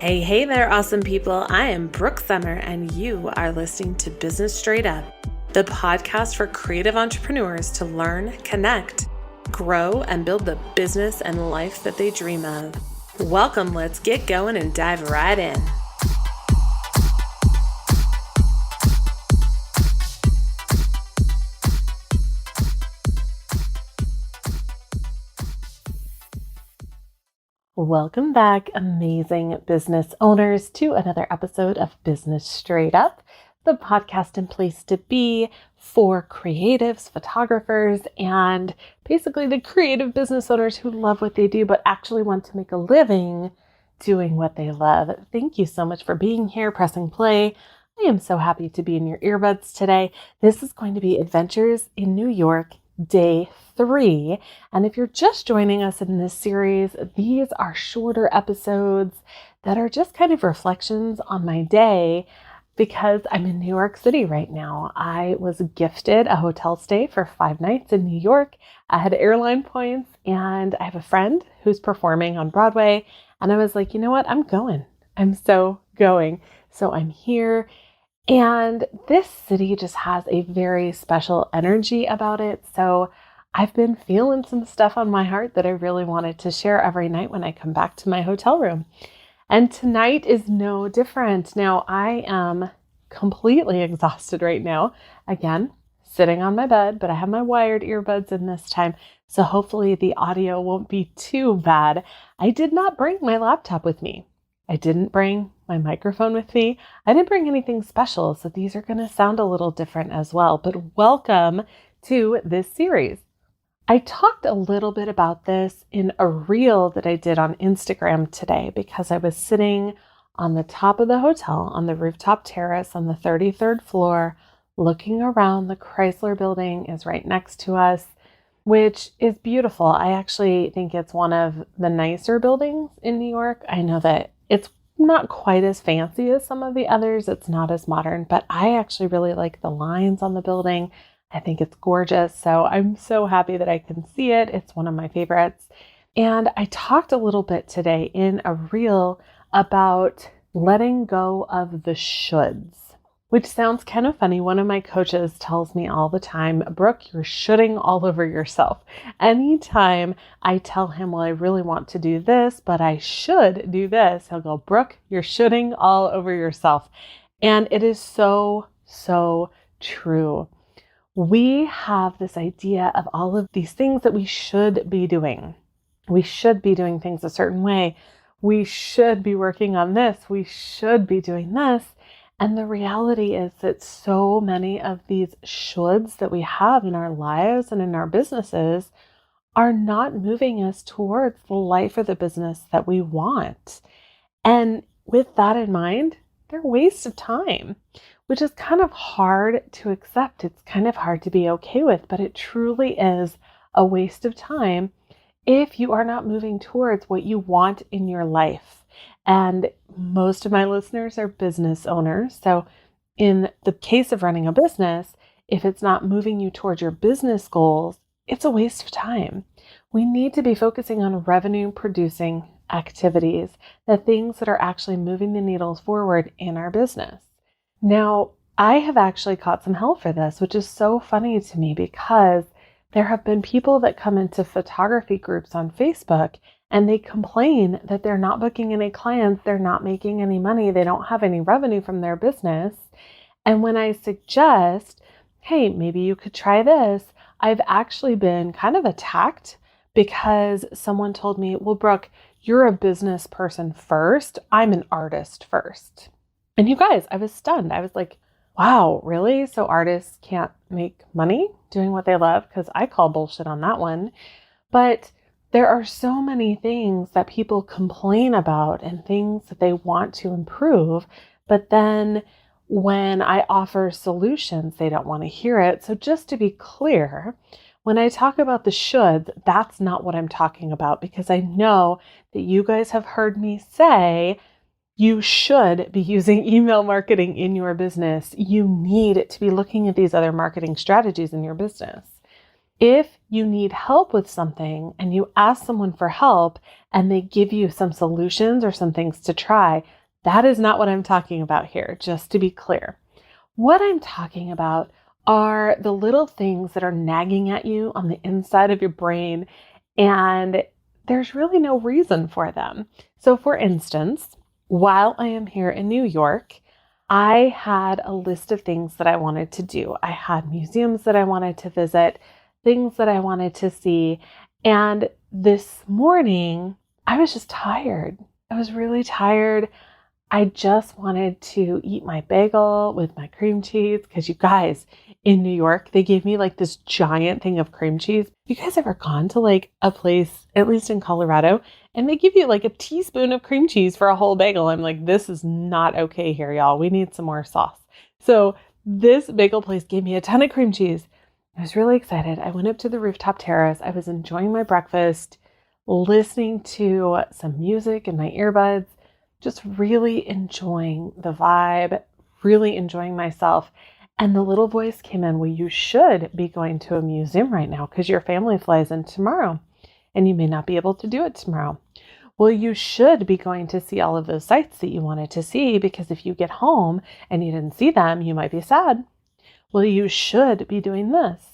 Hey there, awesome people. I am Brooke Summer, and you are listening to Business Straight Up, the podcast for creative entrepreneurs to learn, connect, grow, and build the business and life that they dream of. Welcome, let's get going and dive right in. Welcome back, amazing business owners, to another episode of Business Straight Up, the podcast and place to be for creatives, photographers, and basically the creative business owners who love what they do but actually want to make a living doing what they love. Thank you so much for being here, pressing play. I am so happy to be in your earbuds today. This is going to be Adventures in New York, Day 3. And if you're just joining us in this series, these are shorter episodes that are just kind of reflections on my day because I'm in New York City right now. I was gifted a hotel stay for 5 nights in New York. I had airline points and I have a friend who's performing on Broadway. And I was like, you know what? I'm going. I'm so going. So I'm here. And this city just has a very special energy about it. So I've been feeling some stuff on my heart that I really wanted to share every night when I come back to my hotel room. And tonight is no different. Now, I am completely exhausted right now. Again, sitting on my bed, but I have my wired earbuds in this time. So hopefully the audio won't be too bad. I did not bring my laptop with me. I didn't bring my microphone with me. I didn't bring anything special, so these are going to sound a little different as well. But welcome to this series. I talked a little bit about this in a reel that I did on Instagram today because I was sitting on the top of the hotel on the rooftop terrace on the 33rd floor, looking around. The Chrysler building is right next to us, which is beautiful. I actually think it's one of the nicer buildings in New York. I know that it's not quite as fancy as some of the others. It's not as modern, but I actually really like the lines on the building. I think it's gorgeous. So I'm so happy that I can see it. It's one of my favorites. And I talked a little bit today in a reel about letting go of the shoulds, which sounds kind of funny. One of my coaches tells me all the time, Brooke, you're shoulding all over yourself. Anytime I tell him, well, I really want to do this, but I should do this, he'll go, Brooke, you're shoulding all over yourself. And it is so, so true. We have this idea of all of these things that we should be doing. We should be doing things a certain way. We should be working on this. We should be doing this. And the reality is that so many of these shoulds that we have in our lives and in our businesses are not moving us towards the life or the business that we want. And with that in mind, they're a waste of time, which is kind of hard to accept. It's kind of hard to be okay with, but it truly is a waste of time if you are not moving towards what you want in your life. And most of my listeners are business owners. So in the case of running a business, if it's not moving you towards your business goals, it's a waste of time. We need to be focusing on revenue producing activities, the things that are actually moving the needles forward in our business. Now, I have actually caught some hell for this, which is so funny to me because there have been people that come into photography groups on Facebook and they complain that they're not booking any clients, they're not making any money, they don't have any revenue from their business. And when I suggest, hey, maybe you could try this, I've actually been kind of attacked because someone told me, well, Brooke, you're a business person first. I'm an artist first. And you guys, I was stunned. I was like, wow, really? So artists can't make money doing what they love? Because I call bullshit on that one. But there are so many things that people complain about and things that they want to improve. But then when I offer solutions, they don't want to hear it. So just to be clear, when I talk about the shoulds, that's not what I'm talking about, because I know that you guys have heard me say you should be using email marketing in your business. You need to be looking at these other marketing strategies in your business. If you need help with something and you ask someone for help and they give you some solutions or some things to try, that is not what I'm talking about here, just to be clear. What I'm talking about are the little things that are nagging at you on the inside of your brain, and there's really no reason for them. So for instance, while I am here in New York, I had a list of things that I wanted to do. I had museums that I wanted to visit, things that I wanted to see. And this morning, I was just tired. I was really tired. I just wanted to eat my bagel with my cream cheese because you guys, in New York, they gave me like this giant thing of cream cheese. You guys ever gone to like a place, at least in Colorado, and they give you like a teaspoon of cream cheese for a whole bagel? I'm like, this is not okay here, y'all. We need some more sauce. So this bagel place gave me a ton of cream cheese. I was really excited. I went up to the rooftop terrace. I was enjoying my breakfast, listening to some music in my earbuds, just really enjoying the vibe, really enjoying myself. And the little voice came in, well, you should be going to a museum right now because your family flies in tomorrow and you may not be able to do it tomorrow. Well, you should be going to see all of those sites that you wanted to see because if you get home and you didn't see them, you might be sad. Well, you should be doing this.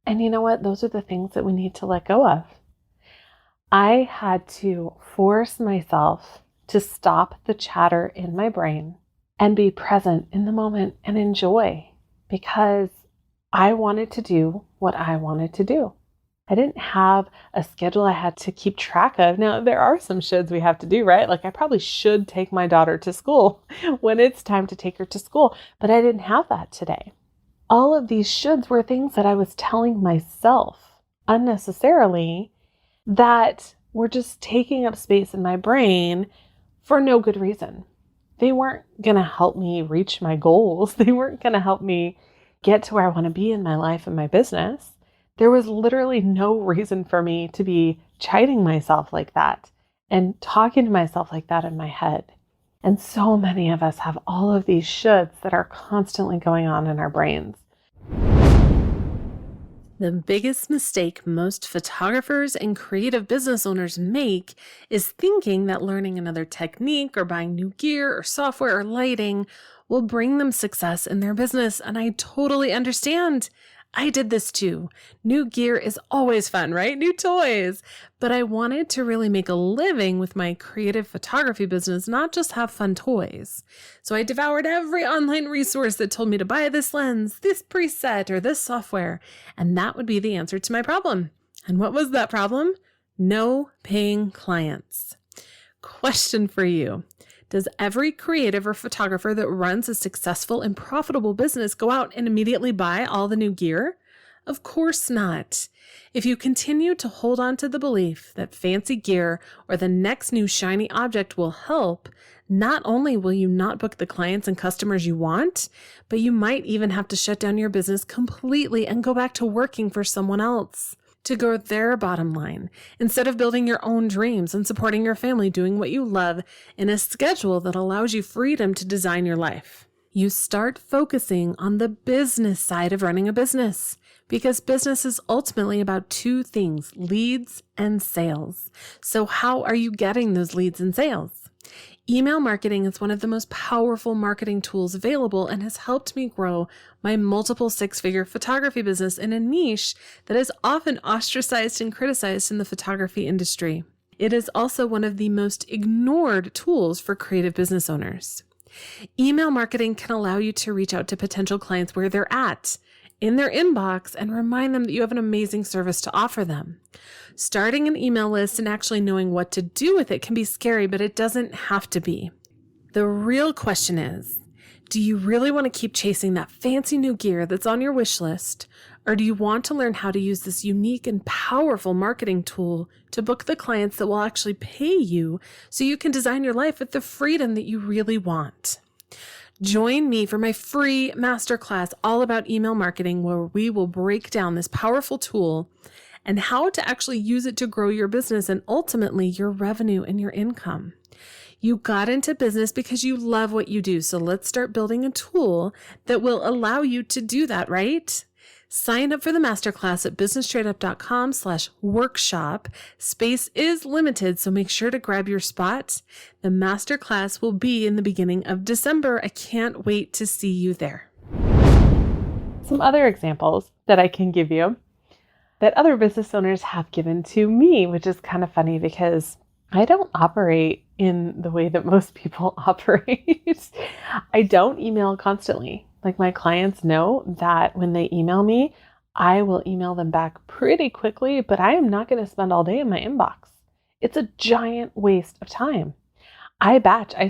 And you know what? Those are the things that we need to let go of. I had to force myself to stop the chatter in my brain and be present in the moment and enjoy, because I wanted to do what I wanted to do. I didn't have a schedule I had to keep track of. Now, there are some shoulds we have to do, right? Like I probably should take my daughter to school when it's time to take her to school, but I didn't have that today. All of these shoulds were things that I was telling myself unnecessarily that were just taking up space in my brain for no good reason. They weren't going to help me reach my goals. They weren't going to help me get to where I want to be in my life and my business. There was literally no reason for me to be chiding myself like that and talking to myself like that in my head. And so many of us have all of these shoulds that are constantly going on in our brains. The biggest mistake most photographers and creative business owners make is thinking that learning another technique or buying new gear or software or lighting will bring them success in their business. And I totally understand. I did this too. New gear is always fun, right? New toys. But I wanted to really make a living with my creative photography business, not just have fun toys. So I devoured every online resource that told me to buy this lens, this preset, or this software. And that would be the answer to my problem. And what was that problem? No paying clients. Question for you. Does every creative or photographer that runs a successful and profitable business go out and immediately buy all the new gear? Of course not. If you continue to hold on to the belief that fancy gear or the next new shiny object will help, not only will you not book the clients and customers you want, but you might even have to shut down your business completely and go back to working for someone else to grow their bottom line, instead of building your own dreams and supporting your family doing what you love in a schedule that allows you freedom to design your life. You start focusing on the business side of running a business, because business is ultimately about two things: leads and sales. So how are you getting those leads and sales? Email marketing is one of the most powerful marketing tools available and has helped me grow my multiple six-figure photography business in a niche that is often ostracized and criticized in the photography industry. It is also one of the most ignored tools for creative business owners. Email marketing can allow you to reach out to potential clients where they're at, in their inbox, and remind them that you have an amazing service to offer them. Starting an email list and actually knowing what to do with it can be scary, but it doesn't have to be. The real question is, do you really want to keep chasing that fancy new gear that's on your wish list? Or do you want to learn how to use this unique and powerful marketing tool to book the clients that will actually pay you so you can design your life with the freedom that you really want? Join me for my free masterclass all about email marketing, where we will break down this powerful tool and how to actually use it to grow your business and ultimately your revenue and your income. You got into business because you love what you do. So let's start building a tool that will allow you to do that, right? Sign up for the masterclass at businessstraightup.com/workshop. Space is limited, so make sure to grab your spot. The masterclass will be in the beginning of December. I can't wait to see you there. Some other examples that I can give you that other business owners have given to me, which is kind of funny because I don't operate in the way that most people operate. I don't email constantly. Like, my clients know that when they email me, I will email them back pretty quickly, but I am not going to spend all day in my inbox. It's a giant waste of time. I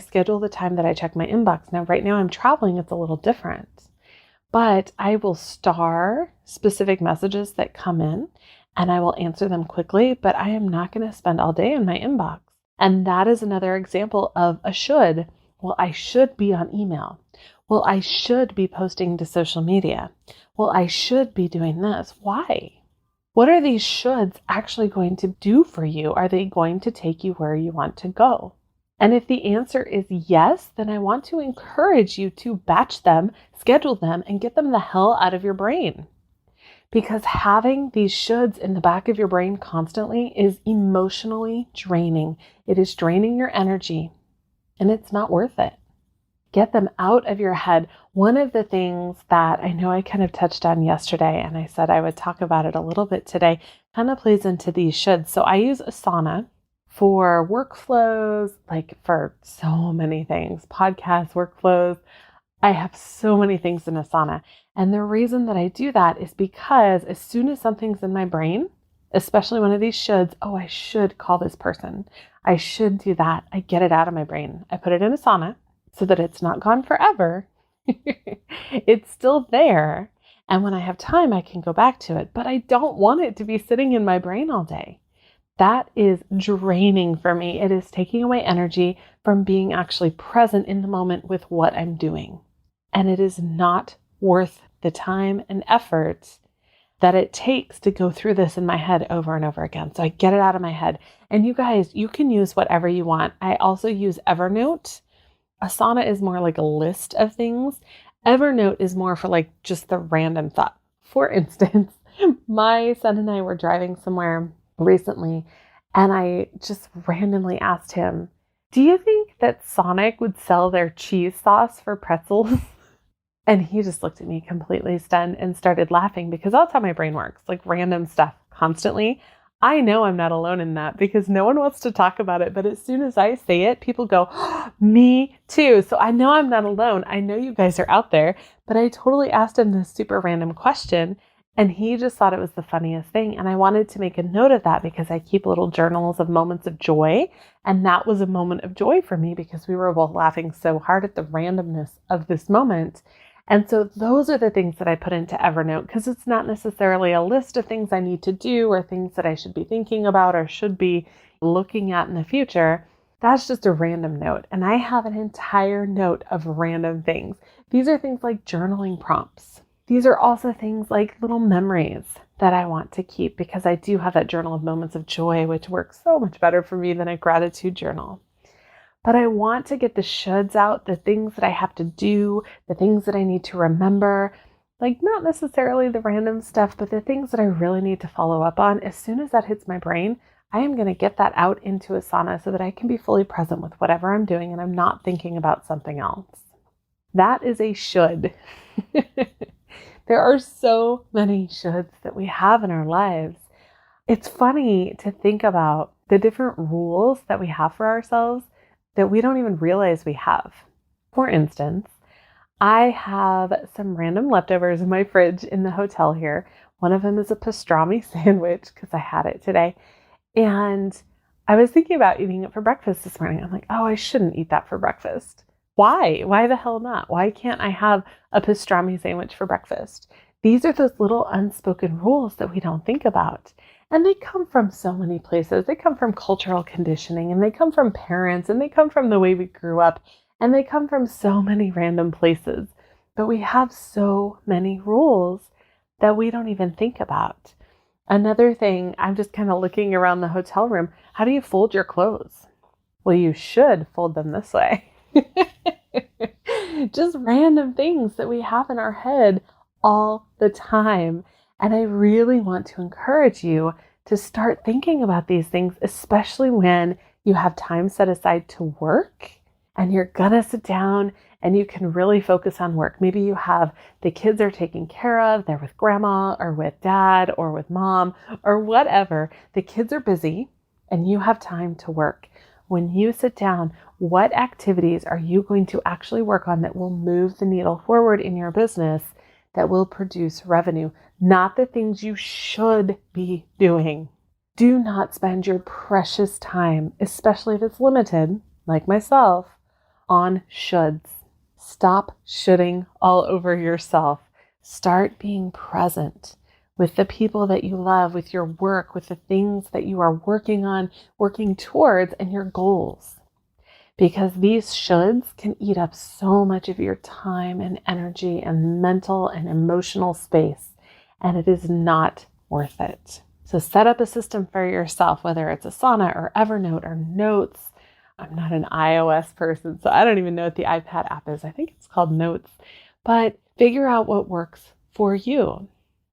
schedule the time that I check my inbox. Now, right now I'm traveling. It's a little different, but I will star specific messages that come in and I will answer them quickly, but I am not going to spend all day in my inbox. And that is another example of a should. Well, I should be on email. Well, I should be posting to social media. Well, I should be doing this. Why? What are these shoulds actually going to do for you? Are they going to take you where you want to go? And if the answer is yes, then I want to encourage you to batch them, schedule them, and get them the hell out of your brain. Because having these shoulds in the back of your brain constantly is emotionally draining. It is draining your energy, and it's not worth it. Get them out of your head. One of the things that I know I kind of touched on yesterday, and I said I would talk about it a little bit today, kind of plays into these shoulds. So I use Asana for workflows, like for so many things, podcasts, workflows. I have so many things in Asana. And the reason that I do that is because as soon as something's in my brain, especially one of these shoulds, oh, I should call this person. I should do that. I get it out of my brain. I put it in Asana so that it's not gone forever. It's still there. And when I have time, I can go back to it. But I don't want it to be sitting in my brain all day. That is draining for me. It is taking away energy from being actually present in the moment with what I'm doing. And it is not worth the time and effort that it takes to go through this in my head over and over again. So I get it out of my head. And you guys, you can use whatever you want. I also use Evernote. Asana is more like a list of things. Evernote is more for like just the random thought. For instance, my son and I were driving somewhere recently, and I just randomly asked him, do you think that Sonic would sell their cheese sauce for pretzels? And he just looked at me completely stunned and started laughing, because that's how my brain works, like random stuff constantly. I know I'm not alone in that because no one wants to talk about it. But as soon as I say it, people go, oh, me too. So I know I'm not alone. I know you guys are out there, but I totally asked him this super random question and he just thought it was the funniest thing. And I wanted to make a note of that because I keep little journals of moments of joy. And that was a moment of joy for me because we were both laughing so hard at the randomness of this moment. And so those are the things that I put into Evernote, because it's not necessarily a list of things I need to do or things that I should be thinking about or should be looking at in the future. That's just a random note. And I have an entire note of random things. These are things like journaling prompts. These are also things like little memories that I want to keep, because I do have that journal of moments of joy, which works so much better for me than a gratitude journal. But I want to get the shoulds out, the things that I have to do, the things that I need to remember, like not necessarily the random stuff, but the things that I really need to follow up on. As soon as that hits my brain, I am going to get that out into Asana so that I can be fully present with whatever I'm doing and I'm not thinking about something else. That is a should. There are so many shoulds that we have in our lives. It's funny to think about the different rules that we have for ourselves that we don't even realize we have. For instance, I have some random leftovers in my fridge in the hotel here. One of them is a pastrami sandwich because I had it today. And I was thinking about eating it for breakfast this morning. I'm like, oh, I shouldn't eat that for breakfast. Why? Why the hell not? Why can't I have a pastrami sandwich for breakfast? These are those little unspoken rules that we don't think about. And they come from so many places. They come from cultural conditioning, and they come from parents, and they come from the way we grew up, and they come from so many random places. But we have so many rules that we don't even think about. Another thing, I'm just kind of looking around the hotel room. How do you fold your clothes? Well, you should fold them this way. Just random things that we have in our head all the time. And I really want to encourage you to start thinking about these things, especially when you have time set aside to work and you're gonna sit down and you can really focus on work. Maybe you have the kids are taken care of, they're with grandma or with dad or with mom or whatever. The kids are busy and you have time to work. When you sit down, what activities are you going to actually work on that will move the needle forward in your business, that will produce revenue, not the things you should be doing? Do not spend your precious time, especially if it's limited, like myself, on shoulds. Stop shoulding all over yourself. Start being present with the people that you love, with your work, with the things that you are working on, working towards, and your goals. Because these shoulds can eat up so much of your time and energy and mental and emotional space, and it is not worth it. So set up a system for yourself, whether it's Asana or Evernote or Notes. I'm not an iOS person, so I don't even know what the iPad app is. I think it's called Notes. But figure out what works for you.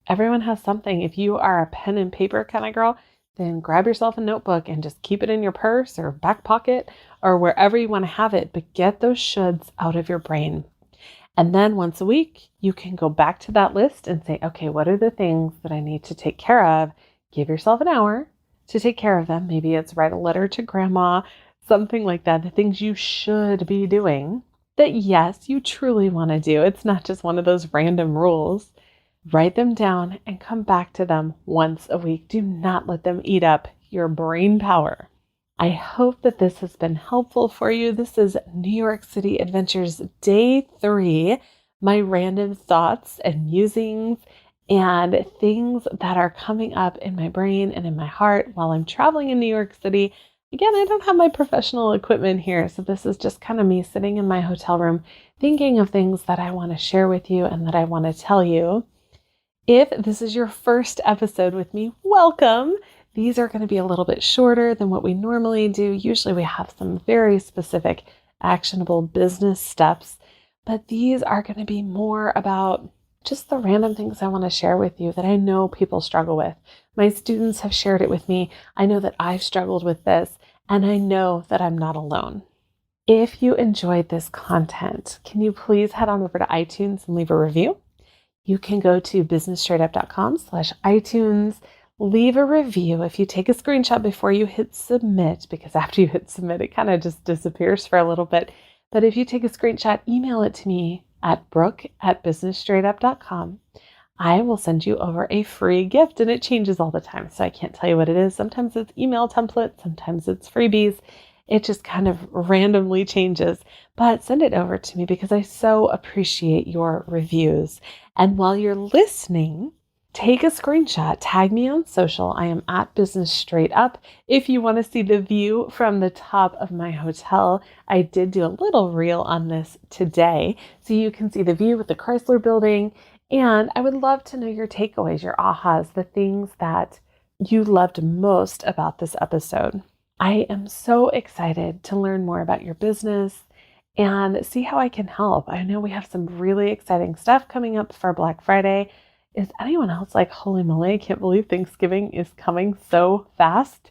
Everyone has something. If you are a pen and paper kind of girl, then grab yourself a notebook and just keep it in your purse or back pocket or wherever you want to have it. But get those shoulds out of your brain. And then once a week, you can go back to that list and say, okay, what are the things that I need to take care of? Give yourself an hour to take care of them. Maybe it's write a letter to grandma, something like that. The things you should be doing that, yes, you truly want to do. It's not just one of those random rules. Write them down and come back to them once a week. Do not let them eat up your brain power. I hope that this has been helpful for you. This is New York City Adventures Day 3, my random thoughts and musings and things that are coming up in my brain and in my heart while I'm traveling in New York City. Again, I don't have my professional equipment here, so this is just kind of me sitting in my hotel room thinking of things that I want to share with you and that I want to tell you. If this is your first episode with me, welcome. These are going to be a little bit shorter than what we normally do. Usually we have some very specific, actionable business steps, but these are going to be more about just the random things I want to share with you that I know people struggle with. My students have shared it with me. I know that I've struggled with this, and I know that I'm not alone. If you enjoyed this content, can you please head on over to iTunes and leave a review? You can go to businessstraightUp.com/iTunes, leave a review. If you take a screenshot before you hit submit, because after you hit submit, it kind of just disappears for a little bit. But if you take a screenshot, email it to me at Brooke@businessstraightUp.com. I will send you over a free gift, and it changes all the time, so I can't tell you what it is. Sometimes it's email templates, sometimes it's freebies. It just kind of randomly changes, but send it over to me because I so appreciate your reviews. And while you're listening, take a screenshot, tag me on social. I am at Business Straight Up. If you want to see the view from the top of my hotel, I did do a little reel on this today, so you can see the view with the Chrysler Building. And I would love to know your takeaways, your ahas, the things that you loved most about this episode. I am so excited to learn more about your business and see how I can help. I know we have some really exciting stuff coming up for Black Friday. Is anyone else like, holy moly, I can't believe Thanksgiving is coming so fast?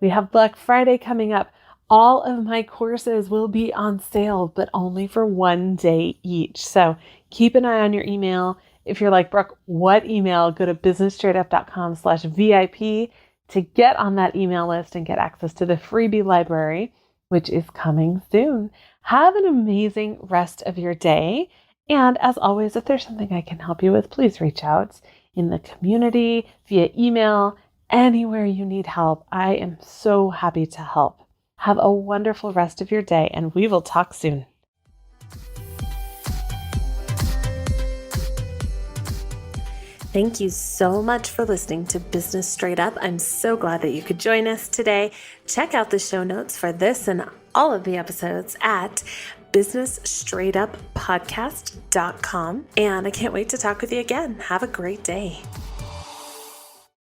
We have Black Friday coming up. All of my courses will be on sale, but only for 1 day each. So keep an eye on your email. If you're like, Brooke, what email? Go to businessstraightup.com/VIP to get on that email list and get access to the freebie library, which is coming soon. Have an amazing rest of your day. And as always, if there's something I can help you with, please reach out in the community, via email, anywhere you need help. I am so happy to help. Have a wonderful rest of your day, and we will talk soon. Thank you so much for listening to Business Straight Up. I'm so glad that you could join us today. Check out the show notes for this and all of the episodes at businessstraightupodcast.com. And I can't wait to talk with you again. Have a great day.